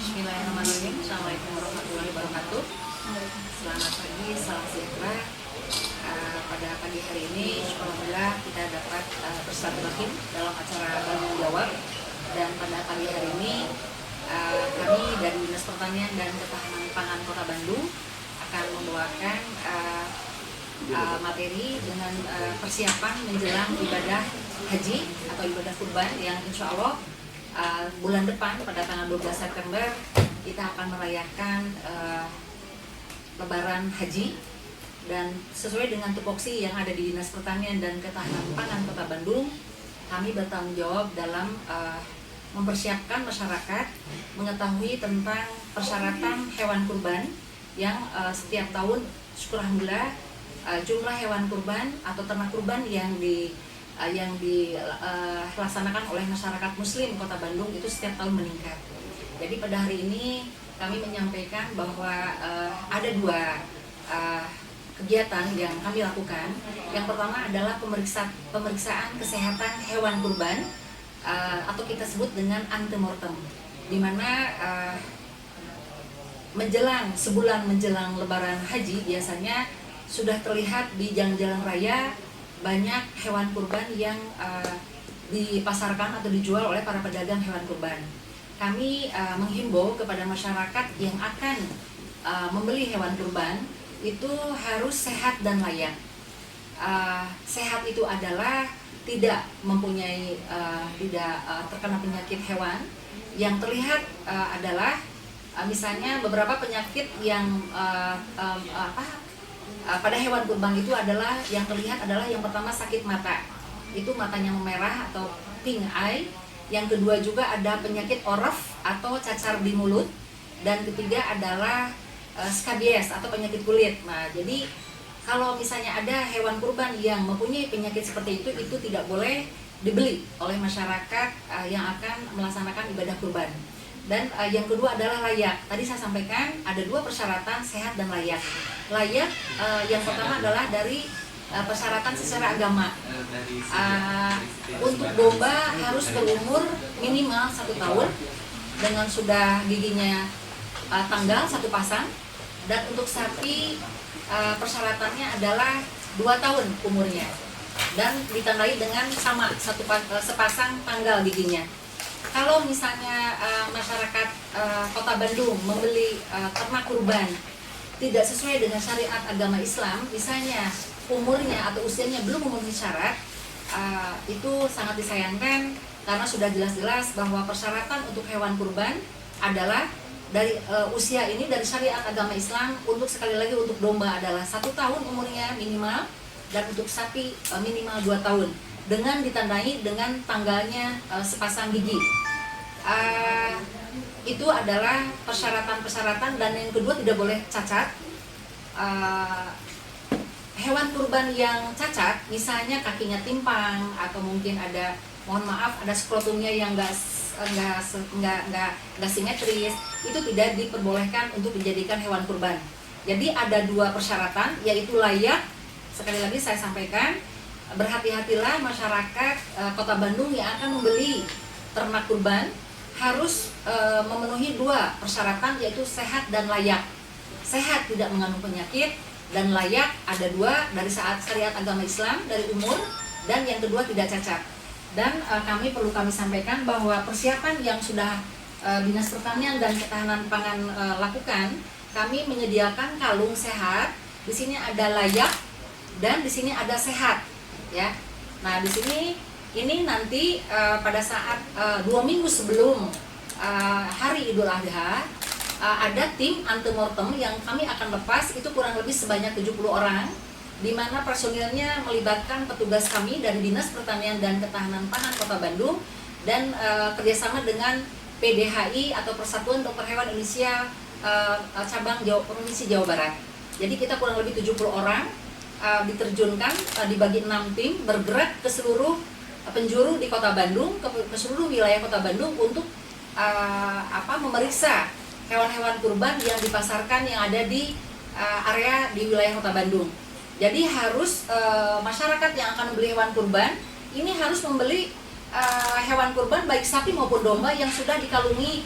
Bismillahirrahmanirrahim. Assalamualaikum warahmatullahi wabarakatuh. Selamat pagi, salam sejahtera. Pada pagi hari ini, alhamdulillah kita dapat bersilaturahim dalam acara Bangun Jawab. Dan pada pagi hari ini, kami dari Dinas Pertanian dan Ketahanan Pangan Kota Bandung akan membawakan materi dengan persiapan menjelang ibadah haji atau ibadah kurban yang insya Allah bulan depan pada tanggal 12 September kita akan merayakan Lebaran Haji. Dan sesuai dengan tupoksi yang ada di Dinas Pertanian dan Ketahanan Pangan Kota Bandung, kami bertanggung jawab dalam mempersiapkan masyarakat mengetahui tentang persyaratan hewan kurban yang setiap tahun syukur alhamdulillah jumlah hewan kurban atau ternak kurban yang dilaksanakan oleh masyarakat Muslim Kota Bandung itu setiap tahun meningkat. Jadi pada hari ini kami menyampaikan bahwa ada dua kegiatan yang kami lakukan. Yang pertama adalah pemeriksaan kesehatan hewan kurban atau kita sebut dengan antemortem, di mana sebulan menjelang Lebaran Haji biasanya sudah terlihat di jalan-jalan raya banyak hewan kurban yang dipasarkan atau dijual oleh para pedagang hewan kurban. Kami menghimbau kepada masyarakat yang akan membeli hewan kurban itu harus sehat dan layak. Sehat itu adalah tidak mempunyai terkena penyakit hewan. Yang terlihat adalah misalnya beberapa penyakit yang pada hewan kurban itu adalah yang terlihat adalah yang pertama sakit mata, itu matanya memerah atau pink eye. Yang kedua juga ada penyakit orf atau cacar di mulut, dan ketiga adalah skabies atau penyakit kulit. Nah, jadi kalau misalnya ada hewan kurban yang mempunyai penyakit seperti itu tidak boleh dibeli oleh masyarakat yang akan melaksanakan ibadah kurban. Dan yang kedua adalah layak. Tadi saya sampaikan ada dua persyaratan sehat dan layak. Layak yang pertama adalah dari persyaratan secara agama. Untuk domba harus berumur minimal 1 tahun dengan sudah giginya tanggal 1 pasang. Dan untuk sapi persyaratannya adalah 2 tahun umurnya dan ditandai dengan sepasang tanggal giginya. Kalau misalnya masyarakat Kota Bandung membeli ternak kurban tidak sesuai dengan syariat agama Islam, misalnya umurnya atau usianya belum memenuhi syarat, itu sangat disayangkan karena sudah jelas-jelas bahwa persyaratan untuk hewan kurban adalah dari usia ini dari syariat agama Islam. Untuk sekali lagi untuk domba adalah 1 tahun umurnya minimal, dan untuk sapi minimal 2 tahun dengan ditandai dengan tanggalnya sepasang gigi. Itu adalah persyaratan-persyaratan. Dan yang kedua tidak boleh cacat. Hewan kurban yang cacat, misalnya kakinya timpang atau mungkin ada, mohon maaf, ada skrotumnya yang enggak simetris, itu tidak diperbolehkan untuk dijadikan hewan kurban. Jadi ada dua persyaratan, yaitu layak. Sekali lagi saya sampaikan, berhati-hatilah masyarakat Kota Bandung yang akan membeli ternak kurban harus memenuhi dua persyaratan, yaitu sehat dan layak. Sehat tidak mengandung penyakit, dan layak ada dua, dari saat syariat agama Islam, dari umur, dan yang kedua tidak cacat. Dan kami sampaikan bahwa persiapan yang sudah Dinas Pertanian dan Ketahanan Pangan lakukan, kami menyediakan kalung sehat. Di sini ada layak dan di sini ada sehat, ya. Nah, di sini ini nanti pada saat 2 minggu sebelum hari Idul Adha ada tim antemortem yang kami akan lepas, itu kurang lebih sebanyak 70 orang, di mana personilnya melibatkan petugas kami dari Dinas Pertanian dan Ketahanan Pangan Kota Bandung dan kerjasama dengan PDHI atau Persatuan Dokter Hewan Indonesia cabang Provinsi Jawa Barat. Jadi kita kurang lebih 70 orang diterjunkan, dibagi 6 tim, bergerak ke seluruh penjuru di Kota Bandung, ke seluruh wilayah Kota Bandung untuk memeriksa hewan-hewan kurban yang dipasarkan yang ada di area di wilayah Kota Bandung. Jadi harus masyarakat yang akan membeli hewan kurban ini harus membeli hewan kurban baik sapi maupun domba yang sudah dikalungi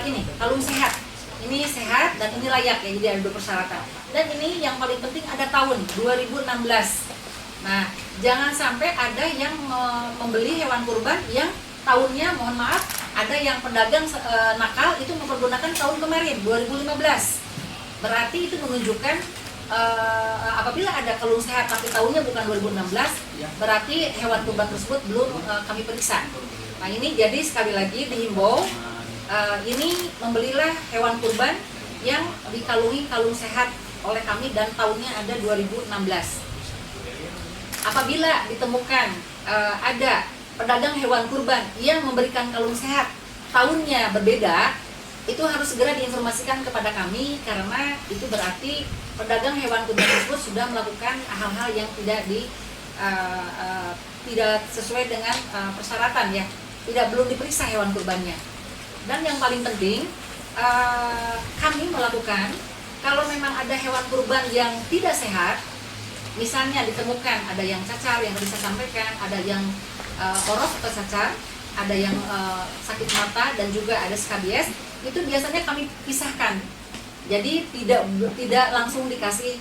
ini kalung sehat. Ini sehat dan ini layak ya, jadi ada 2 persyaratan. Dan ini yang paling penting ada tahun 2016. Nah, jangan sampai ada yang membeli hewan kurban yang tahunnya, mohon maaf, ada yang pedagang nakal itu mempergunakan tahun kemarin 2015. Berarti itu menunjukkan apabila ada kalung sehat tapi tahunnya bukan 2016, berarti hewan kurban tersebut belum kami periksa. Nah, ini jadi sekali lagi dihimbau, ini membelilah hewan kurban yang dikalungi kalung sehat oleh kami dan tahunnya ada 2016. Apabila ditemukan ada pedagang hewan kurban yang memberikan kalung sehat tahunnya berbeda, itu harus segera diinformasikan kepada kami, karena itu berarti pedagang hewan kurban tersebut sudah melakukan hal-hal yang tidak sesuai dengan persyaratan ya, belum diperiksa hewan kurbannya. Dan yang paling penting, kami melakukan kalau memang ada hewan kurban yang tidak sehat, misalnya ditemukan ada yang cacar yang bisa sampaikan, ada yang koros atau cacar, ada yang sakit mata dan juga ada skabies, itu biasanya kami pisahkan. Jadi tidak langsung dikasih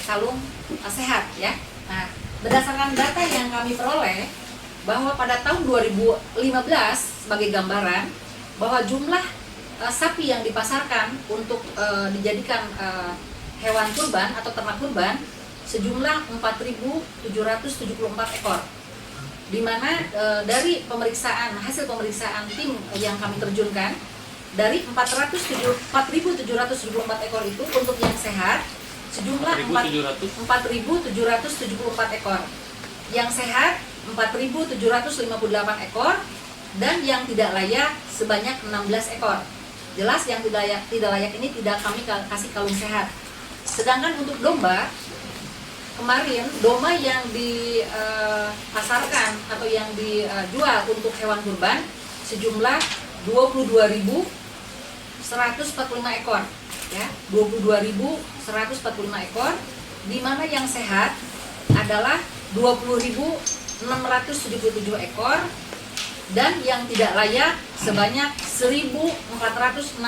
kalung sehat ya. Nah, berdasarkan data yang kami peroleh bahwa pada tahun 2015 sebagai gambaran bahwa jumlah sapi yang dipasarkan untuk dijadikan hewan kurban atau ternak kurban sejumlah 4.774 ekor. Di mana dari hasil pemeriksaan tim yang kami terjunkan, dari 4.774 ekor itu untuk yang sehat sejumlah 4.774 ekor, yang sehat 4.758 ekor, dan yang tidak layak sebanyak 16 ekor. Jelas yang tidak layak ini tidak kami kasih kalung sehat. Sedangkan untuk domba, kemarin domba yang dipasarkan atau yang dijual untuk hewan kurban sejumlah 22.145 ekor ya, 22.145 ekor, di mana yang sehat adalah 20.677 ekor, dan yang tidak layak sebanyak 1.468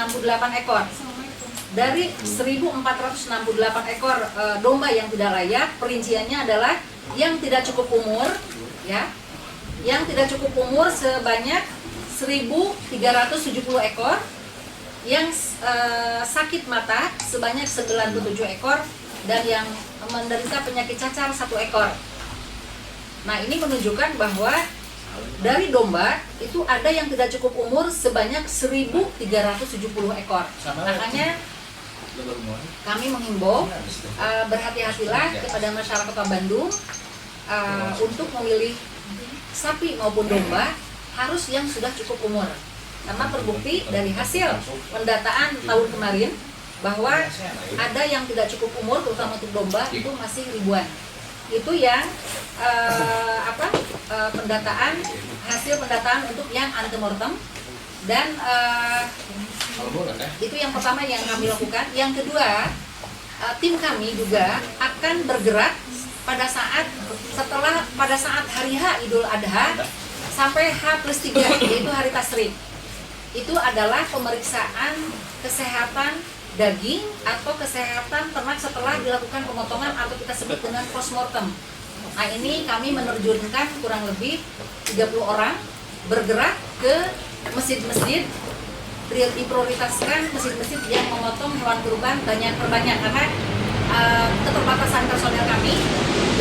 ekor. Dari 1.468 ekor domba yang tidak layak, perinciannya adalah yang tidak cukup umur ya, yang tidak cukup umur sebanyak 1.370 ekor, yang sakit mata sebanyak 97 ekor, dan yang menderita penyakit cacar 1 ekor. Nah, ini menunjukkan bahwa dari domba itu ada yang tidak cukup umur sebanyak 1.370 ekor. Makanya kami menghimbau berhati-hatilah kepada masyarakat Kota Bandung untuk memilih sapi maupun domba harus yang sudah cukup umur. Karena terbukti dari hasil pendataan tahun kemarin bahwa ada yang tidak cukup umur, terutama untuk domba itu masih ribuan. Itu yang hasil pendataan untuk yang antemortem, dan itu yang pertama yang kami lakukan. Yang kedua, tim kami juga akan bergerak pada saat hari H Idul Adha sampai H+3, yaitu hari Tasyrik. Itu adalah pemeriksaan kesehatan daging atau kesehatan ternak setelah dilakukan pemotongan atau kita sebut dengan postmortem. Nah, ini kami menerjunkan kurang lebih 30 orang bergerak ke masjid-masjid, diprioritaskan masjid-masjid yang memotong hewan kurban banyak karena keterbatasan personel kami.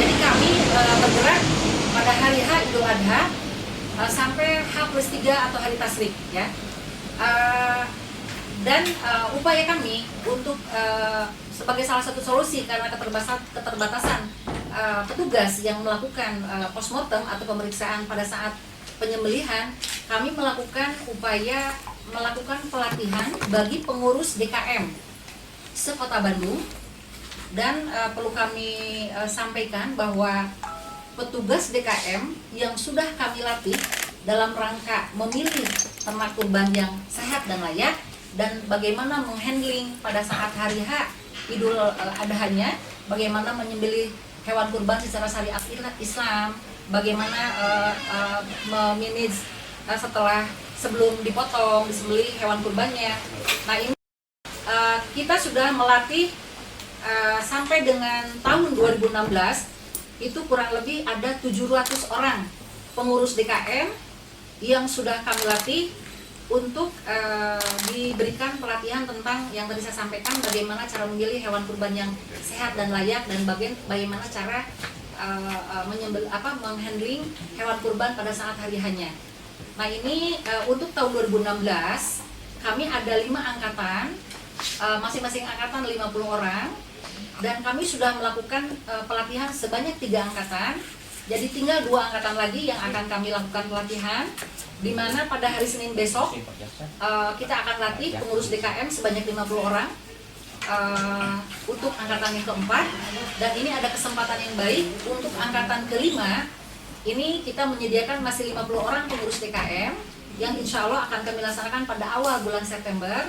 Jadi kami bergerak pada hari H Idul Adha sampai H+3 atau hari Tasyrik ya. Dan upaya kami untuk sebagai salah satu solusi karena keterbatasan petugas yang melakukan postmortem atau pemeriksaan pada saat penyembelihan, kami melakukan pelatihan bagi pengurus DKM se-Kota Bandung. Dan perlu kami sampaikan bahwa petugas DKM yang sudah kami latih dalam rangka memilih ternak kurban yang sehat dan layak, dan bagaimana menghandling pada saat hari H Idul Adha-nya, bagaimana menyembelih hewan kurban secara syariat Islam, bagaimana memanage setelah sebelum dipotong, disembelih hewan kurbannya. Nah ini kita sudah melatih sampai dengan tahun 2016 itu kurang lebih ada 700 orang pengurus DKM yang sudah kami latih untuk diberikan pelatihan tentang yang tadi saya sampaikan, bagaimana cara memilih hewan kurban yang sehat dan layak, dan bagaimana cara menghandling hewan kurban pada saat hari hanya. Nah ini untuk tahun 2016 kami ada 5 angkatan, masing-masing angkatan 50 orang, dan kami sudah melakukan pelatihan sebanyak 3 angkatan. Jadi tinggal 2 angkatan lagi yang akan kami lakukan pelatihan, di mana pada hari Senin besok kita akan latih pengurus DKM sebanyak 50 orang untuk angkatan yang keempat. Dan ini ada kesempatan yang baik untuk angkatan kelima. Ini kita menyediakan masih 50 orang pengurus DKM yang insya Allah akan kami laksanakan pada awal bulan September.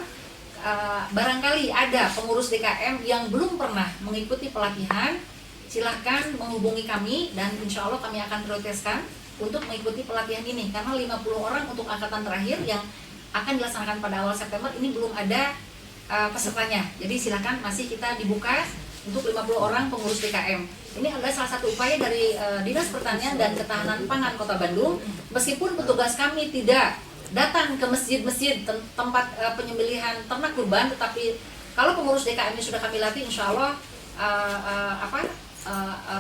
Barangkali ada pengurus DKM yang belum pernah mengikuti pelatihan, silahkan menghubungi kami dan insya Allah kami akan prioritaskan untuk mengikuti pelatihan ini, karena 50 orang untuk angkatan terakhir yang akan dilaksanakan pada awal September ini belum ada pesertanya. Jadi silahkan, masih kita dibuka untuk 50 orang pengurus DKM. Ini adalah salah satu upaya dari Dinas Pertanian dan Ketahanan Pangan Kota Bandung. Meskipun petugas kami tidak datang ke masjid-masjid tempat penyembelihan ternak kurban, tetapi kalau pengurus DKM ini sudah kami latih, insya Allah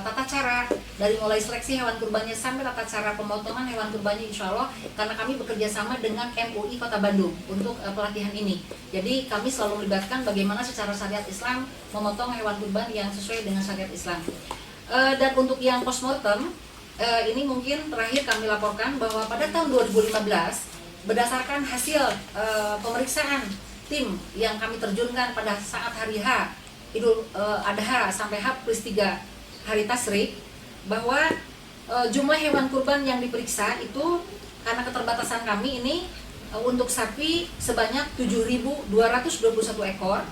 tata cara dari mulai seleksi hewan kurbannya sampai tata cara pemotongan hewan kurbannya, insya Allah, karena kami bekerja sama dengan MUI Kota Bandung untuk pelatihan ini. Jadi kami selalu melibatkan bagaimana secara syariat Islam memotong hewan kurban yang sesuai dengan syariat Islam. Dan untuk yang postmortem, ini mungkin terakhir kami laporkan bahwa pada tahun 2015 berdasarkan hasil pemeriksaan tim yang kami terjunkan pada saat hari H Idul Adha sampai H+3 hari Tasyrik, bahwa jumlah hewan kurban yang diperiksa itu karena keterbatasan kami ini untuk sapi sebanyak 7.221 ekor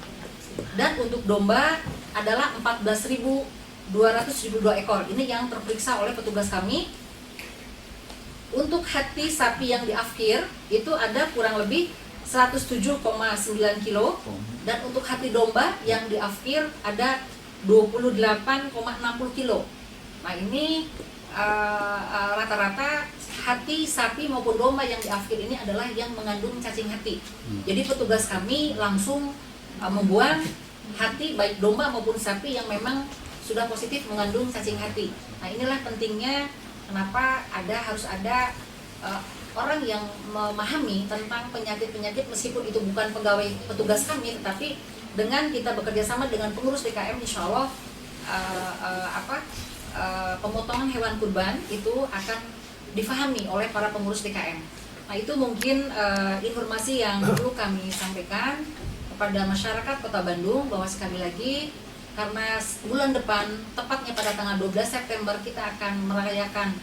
dan untuk domba adalah 14.272 ekor. Ini yang terperiksa oleh petugas kami. Untuk hati sapi yang diafkir itu ada kurang lebih 107,9 kilo, dan untuk hati domba yang diafkir ada 28,60 kilo. Nah ini rata-rata hati sapi maupun domba yang diafkir ini adalah yang mengandung cacing hati. Jadi petugas kami langsung membuang hati baik domba maupun sapi yang memang sudah positif mengandung cacing hati. Nah inilah pentingnya kenapa harus ada orang yang memahami tentang penyakit-penyakit, meskipun itu bukan pegawai petugas kami, tetapi dengan kita bekerja sama dengan pengurus DKM, insya Allah pemotongan hewan kurban itu akan difahami oleh para pengurus DKM. Nah itu mungkin informasi yang perlu kami sampaikan kepada masyarakat Kota Bandung, bahwa sekali lagi karena bulan depan, tepatnya pada tanggal 12 September kita akan merayakan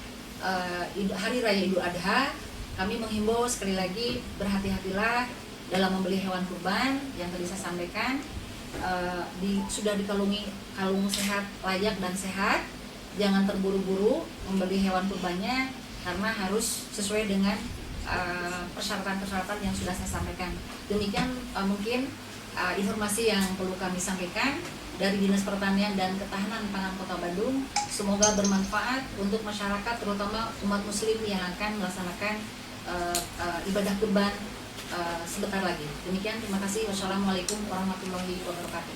Hari Raya Idul Adha. Kami menghimbau sekali lagi, berhati-hatilah dalam membeli hewan kurban yang tadi saya sampaikan. Sudah dikalungi kalung sehat, layak dan sehat. Jangan terburu-buru membeli hewan kurbannya, karena harus sesuai dengan persyaratan-persyaratan yang sudah saya sampaikan. Demikian mungkin informasi yang perlu kami sampaikan dari Dinas Pertanian dan Ketahanan Pangan Kota Bandung. Semoga bermanfaat untuk masyarakat, terutama umat muslim yang akan melaksanakan ibadah kurban sebentar lagi. Demikian, terima kasih. Wassalamualaikum warahmatullahi wabarakatuh.